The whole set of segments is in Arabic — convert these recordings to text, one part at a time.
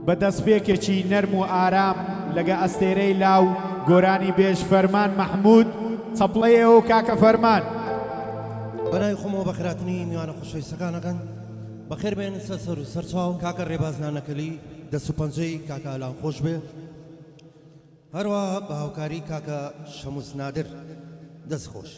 بە دەستپێکێکی نەرم و ئارام لەگە ئەستێرەی لاو گۆرانی بێژ فەرمان مەحموود چەپڵەیەوە کاکە فەرمان. بەناوی خۆمەوە بەخراتنی میوانە خۆشەویستەکانەکەن بەخێر بێنن سەر و سەرچاو کاکە ڕێبازنانەکەلی دەست و پەنجەی کاکە ئالان خۆش بێ، هەروەها بە هاوکاری کاکە شەموس نادر دەست خۆش.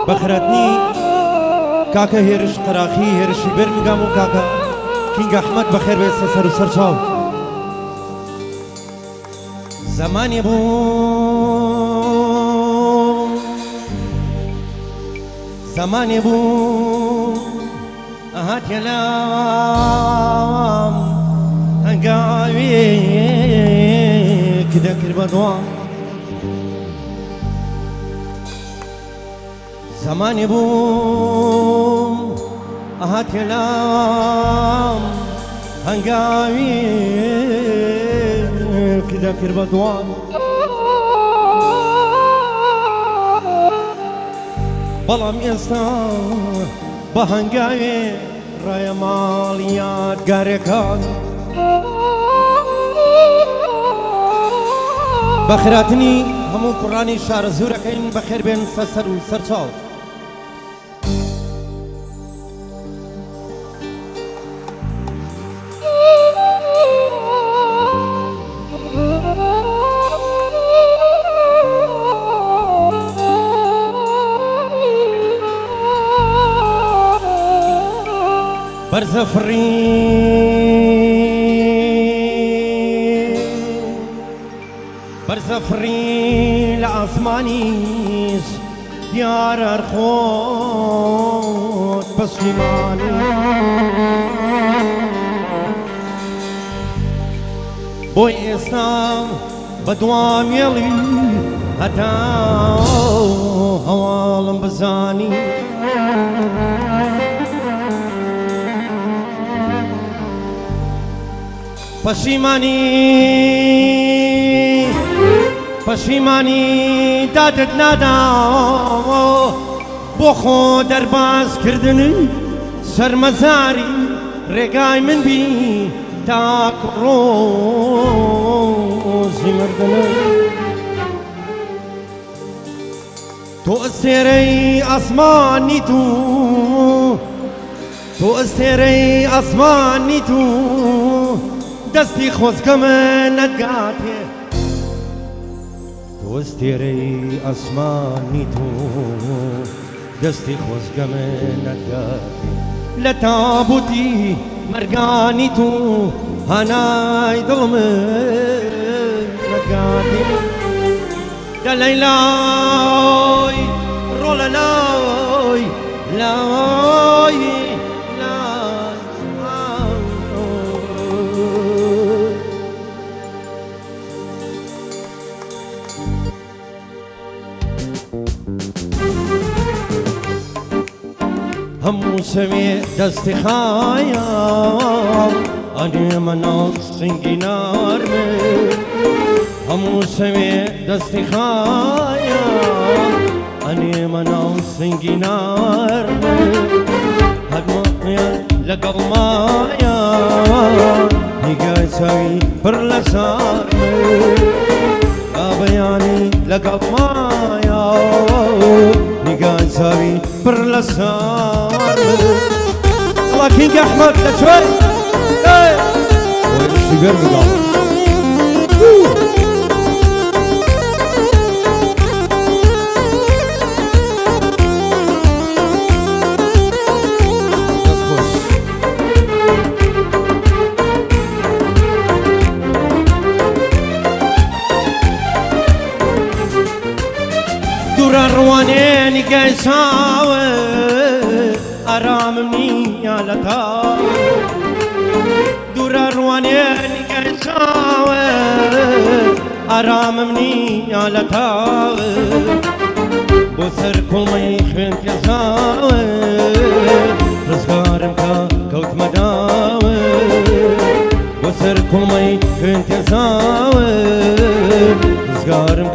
بەخراتنی کاکە هێرش قەراخی هێرشی بەرنگام و کاکە کینگ ئەحمەد بەخێر بێت سەر و سەرچاو. زمانی بوو زمانی بوو ئەهاتیە لام هەنگاوێک دەکرد بە دوام، زمانی بوو ئەهاتیە لام هەنگاوێک دەکرد بە دوام، بەڵام ئێستا بە هەنگاوێ ڕایە ماڵ یادگارەکان. بەخراتنی هەموو کوڕانی شارە زوورەکەین بەخێر بێن سەر و سەرچاو. بەرزەفری لە ئاسمانیش دیارە خۆت پەشیمانی، بۆی ئێستا بە دوامێڵی هەتا هەواڵم بزانی، پەشیمانی دادت ناداوە بۆ خۆ دەربازکردنی سەرمەزاری ڕێگای من بی تاکو ڕۆژی مردنی. تۆ ئەستێرەی ئاسمانی تۆ ئەستێرەی ئاسمانی دەستی خۆزگەمە نەتگاتێ، تۆ ئەستێرەی ئاسمانی دەستی خۆزگەمە نەتگاتێ، لە تابوتی مەرگانی هەنای دڵمە نەتگاتێ، دەڵێی لای ڕۆ لە لای لای هەموو شەوێ دەستی خایە ئەنێمە ناو سنگی نارمێ، هەموو شەوێ دەستی خایە ئەنێمە ناو سنگی نارمێ، هەرمەقیان لەگەڵ مایە نیگای چاوی پڕ لە شارمێ، ئابەیانی لەگەڵ مایە نیگای چاوی پڕ لە شارمێ. وڵا کینگ ئەحمەد لەکوێ وەرشی بەرنگام دوورە ڕوانێ نیگای چاوە ئارامم نییە لە تاوە، دوورە ڕوانێ نیگای چاوە ئارامم نییە لە تاوە، بۆ سەر کوڵمەی خوێن پێزاوە زاوي زقارم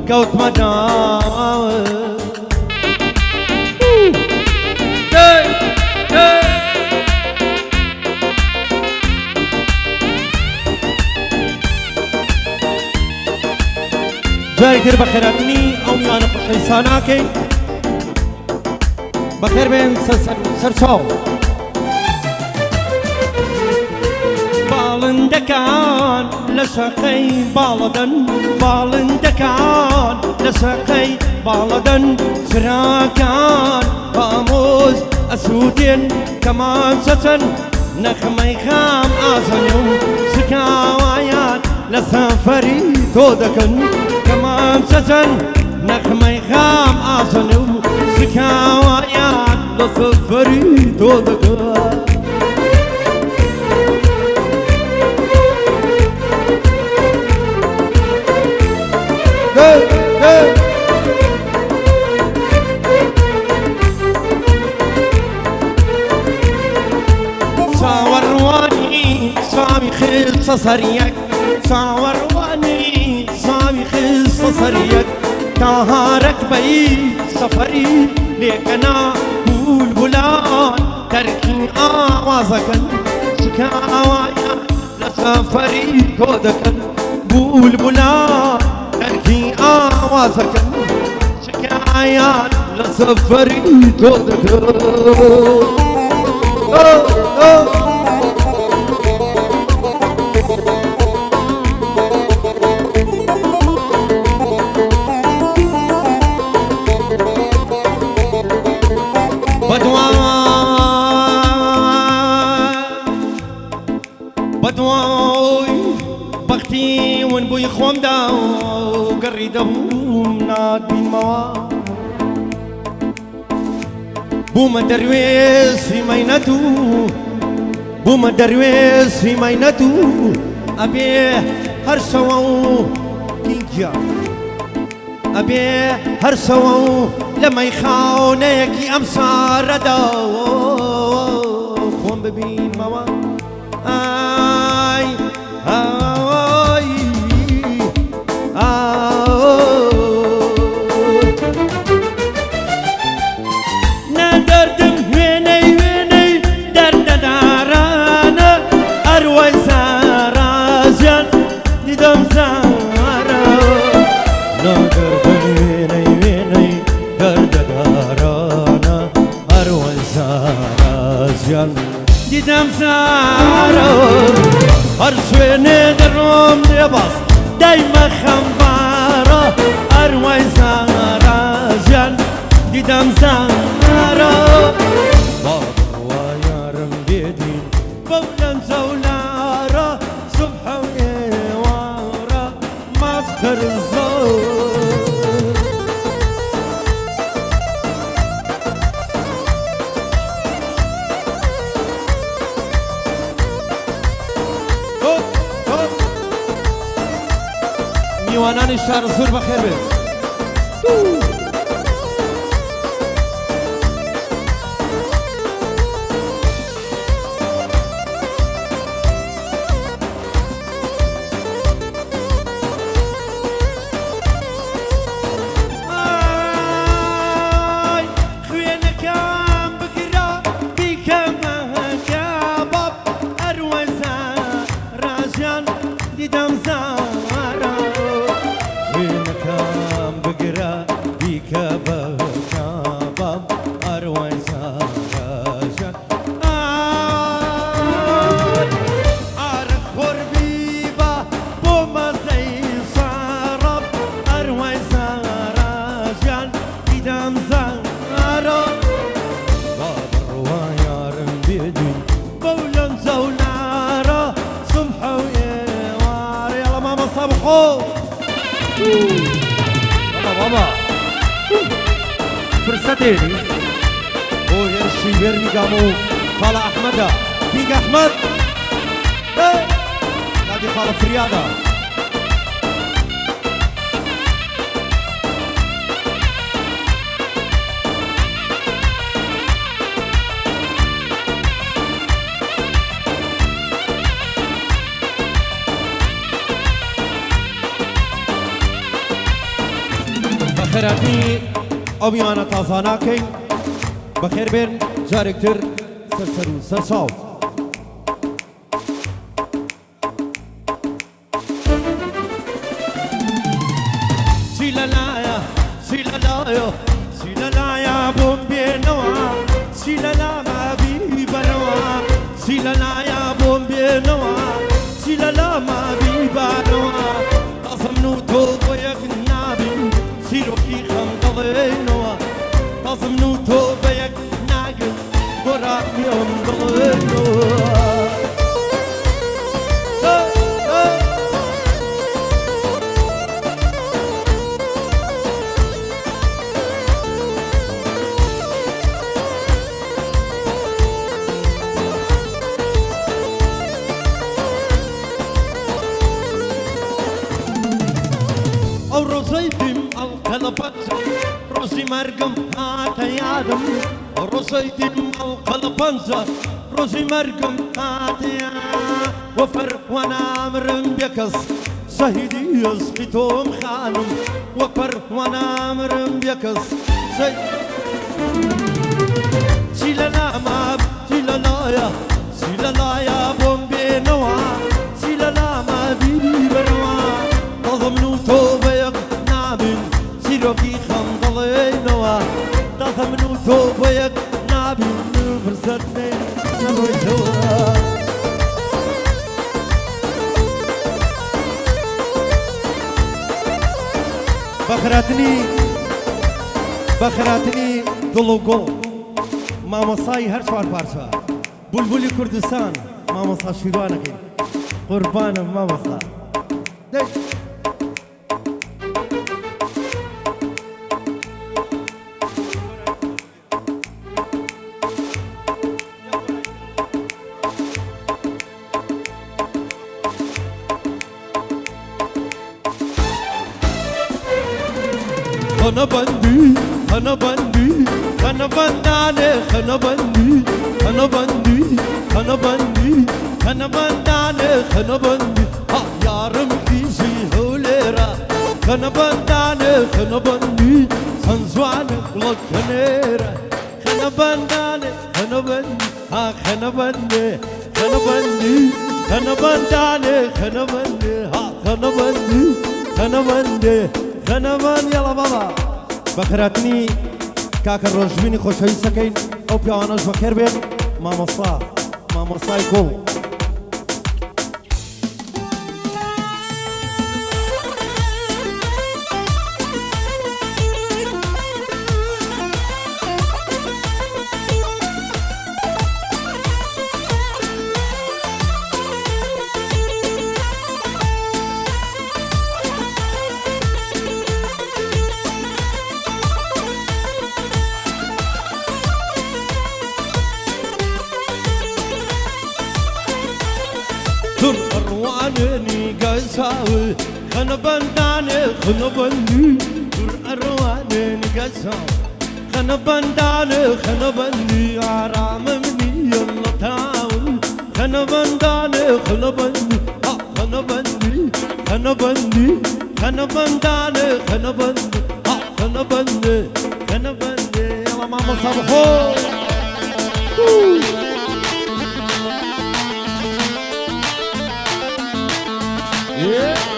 كوت مداوي جای تر بخیراتنی او میان خوشیساناکی بخیر بین سرچاو بالندکان لشقی بالدن بالندکان لشقی بالدن سراکان فاموز اسودین کمان ستن نخمی خام آزنو سکاوایان لسافری تودکن كمان ستن نخمي خام آسنو سكاوانيان لصفري تودكا صاورواني صامي خلص صريك صاورواني صامي خلص صريك تهارك بي سفري ليكنا بلبلان تركي آوازك سكاوايا لسفري كودك بلبلان تركي آوازك سكايا لسفري كودك بدواي بختي ونبوي خوم داو قريدهم ناد بالموا بوم درويس في مينتو بوم درويس في مينتو أبيه هرسوا كينجا أبيه هرسوا لما يخاونك أمسار داو خوم ببين موا آي آي ندردم ويني ويني درد دارانا أروي زارازيان ندم زارا ندردم ويني ويني درد دارانا أروي زارازيان دیدم زارو هر شوینه درم لباس دایم خمبارا اروای زارا جان دیدم زارو بابا یارم بیدین بولن زولارا صبح و ایوارا مذکر زور میوانان شهر زور بخیر بید دیدم زارا وينكم بقرا بيك بكاباب أروي زارا أرخ خربيبا بوما زي صارب أروي زارا جان دیدم زارا بابا ويارم بيدين بولن زولارا صبح صبحو بابا فرصتيني هو يرشي بيرمي قامو خالة أحمد فيك أحمد نادي خالة فرياضة بەخێراتنی ئەو میوانە تازاناکەین بەخێر بێن جارێکتر سەرسەر و سەرچاو سیلەلایە سیلەلایە سیلەلایە بۆم بێنەوە سیلەلامە بیبەنەوە سیلەلایە بۆم بێنەوە سیلەلامە بیبانەوە تازەمن و تۆ بۆ یەک نابین سیرۆکی خەم دەڵێنەوە تازەمن و تۆ بە یەک ناگن بۆ ڕاکیەم دەڵێنەوە ئەو ڕۆزەی دیم ئەڵقە لە پەنجە ڕۆژی مەرگم هاتە یادم ئەو ڕۆزەی دیم ئەڵقە لە پەنجە ڕۆژی مەرگم هاتە وە فەرمانامرم بێ کەس شەهیدی عشقی تۆم خانم وە فەرمانامرم بێ کەس چی لەلامە چی لەلایە چی لەلایە بۆم بێنەوە چی لەلامە بیبەرەوە تازەمن و تۆ بە یەک نابین سیرۆکی خەم دەڵێنەوە تازەمن و تۆ بە یەک نابین فرسەت نەڕۆیتەوە بەخێراتنی دڵ و گۆڵ مامۆسای هەر چوار پارچە بولبولی کوردستان مامۆستا شیروانەکەی قوربانم مامۆستا خنا بندی خنا بندی خنا بندانه خنا بندی خنا بندی خنا بندی خنا بندانه خنا بندی ها یارم کیزی هولیرا خنا بندانه خنا بندی سنزوان لکنیرا خنا بندانه خنا بندی ها خنا بندی خنا بندی خنا بندانه خنا بندی ها خنا بندی خنا بندی خەنەمان یاڵا بابا بەخێراتنی کاکە ڕۆژبینی خۆشەویستەکەین ئەو پیاوانەش بەخێر بێن مامۆستای گۆڵ dur arwaneni gazawi khana bandane khana bandi dur arwaneni gazawi khana bandane khana bandi aram mni yalla taun khana bandane khana bandi khana bandi khana bandi khana bandane khana bandi khana bandi khana bandi yalla mama sabho Yeah.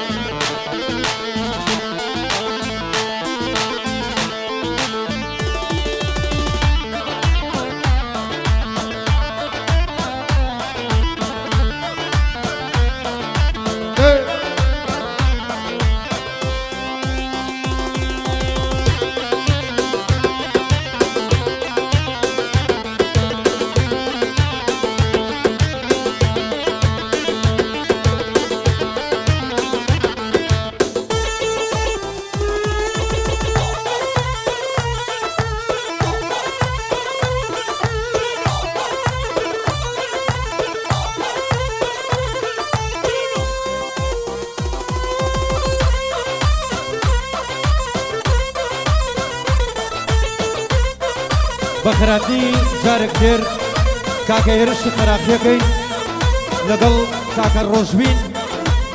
بەخێراتنی جارێک تر کاکە هێرشی خەراخیەکەین لەگەڵ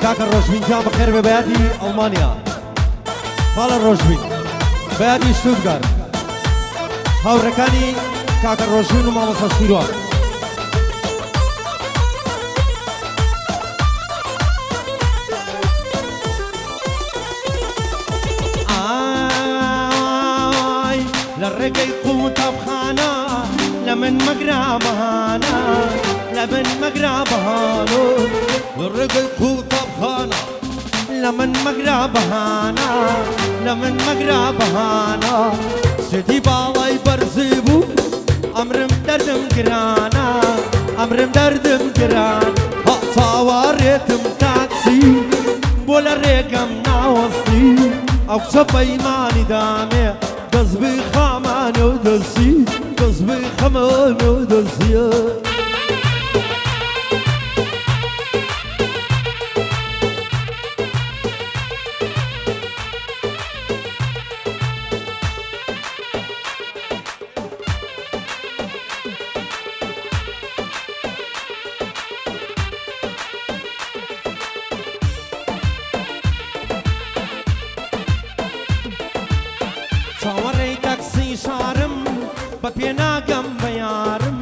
کاکە ڕۆژبین جا بەخێر بێ بەیادی ئەڵمانیا فاڵە ڕۆژبین بەیادی شتوتگارت هاوڕەکانی کاکە ڕۆژین و مامۆستا شیروان لرقي قوت بخانا لمن مقرا بهانا لمن مقرا بهانو لرقي قوت بخانا لمن مقرا بهانا لمن مقرا بهانا سيدي بالاي برزيبو امرم دردم قرانا امرم دردم قران ها صواريتم تاكسي بولا ريقم ناوصي او سبايماني دامي قصبي خامان ودسي قصبي خامان ودسي صوري تاكسي شارم بپینا گم بیارم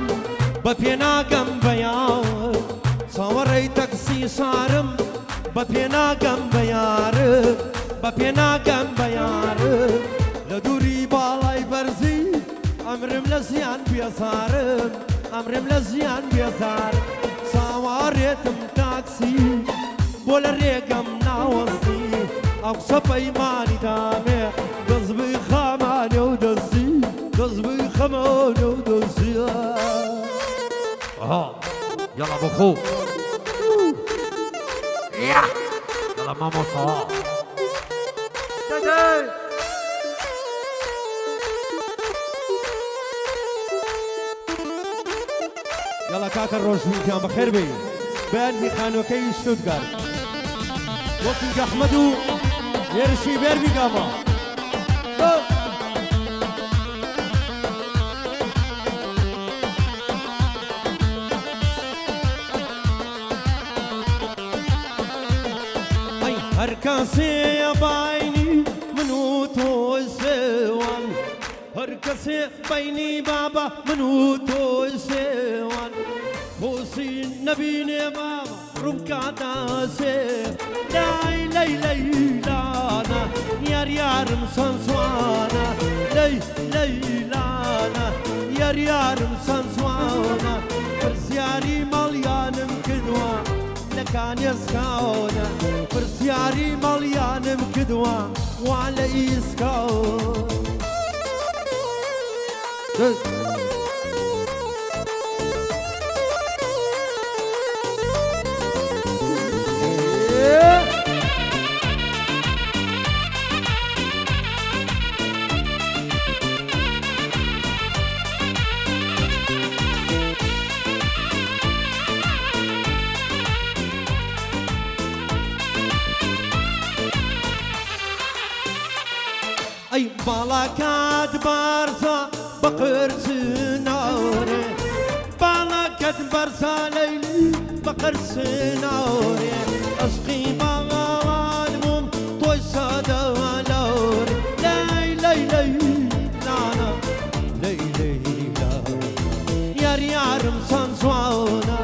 بپینا گم بیار صوري تاكسي شارم بپینا گم بیار بپینا گم بیار لدوري بالاي برزي امرم لزيان بيزارم امرم لزيان بيزار صوريتم تاكسي بولا ريقم ناوصي او سبايماني دامي قصبي خاماني ودسي قصبي خاماني ودسي يلا بخو يلا ماما صلاة يلا كاكا الروشمين كان بخير بي بان خانوكي شتوتغارت وكينج احمدو يرشي بيربي قاما اي هركاسي يا بايني منو توسوان هركاسي بايني بابا منو توسوان حسين نبيني بابا رمكاتا سيف لاي لاي لاي لانا يار يار مسانسوانا لاي لاي لانا يار يار مسانسوانا برسياري مليانم كدوا لكان يسكاونا برسياري مليانم كدوا وعلى يسكاونا اي بالاكات بارزا بقرس نوري بالاكات بارزا ليلي بقرس نوري اشقي بغوانمم توي سادا لوري لاي لاي لاي لانا لاي لاي لانا يار يار مسانسوانا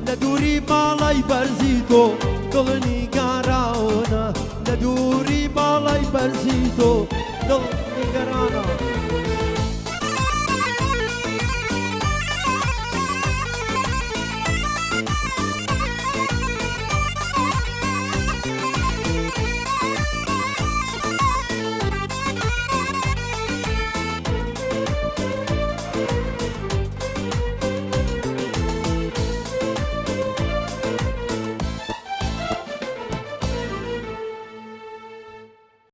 لدوري بالاي برزيتو دغني قاراونا لدوري بالاي برزيتو دغني قارانا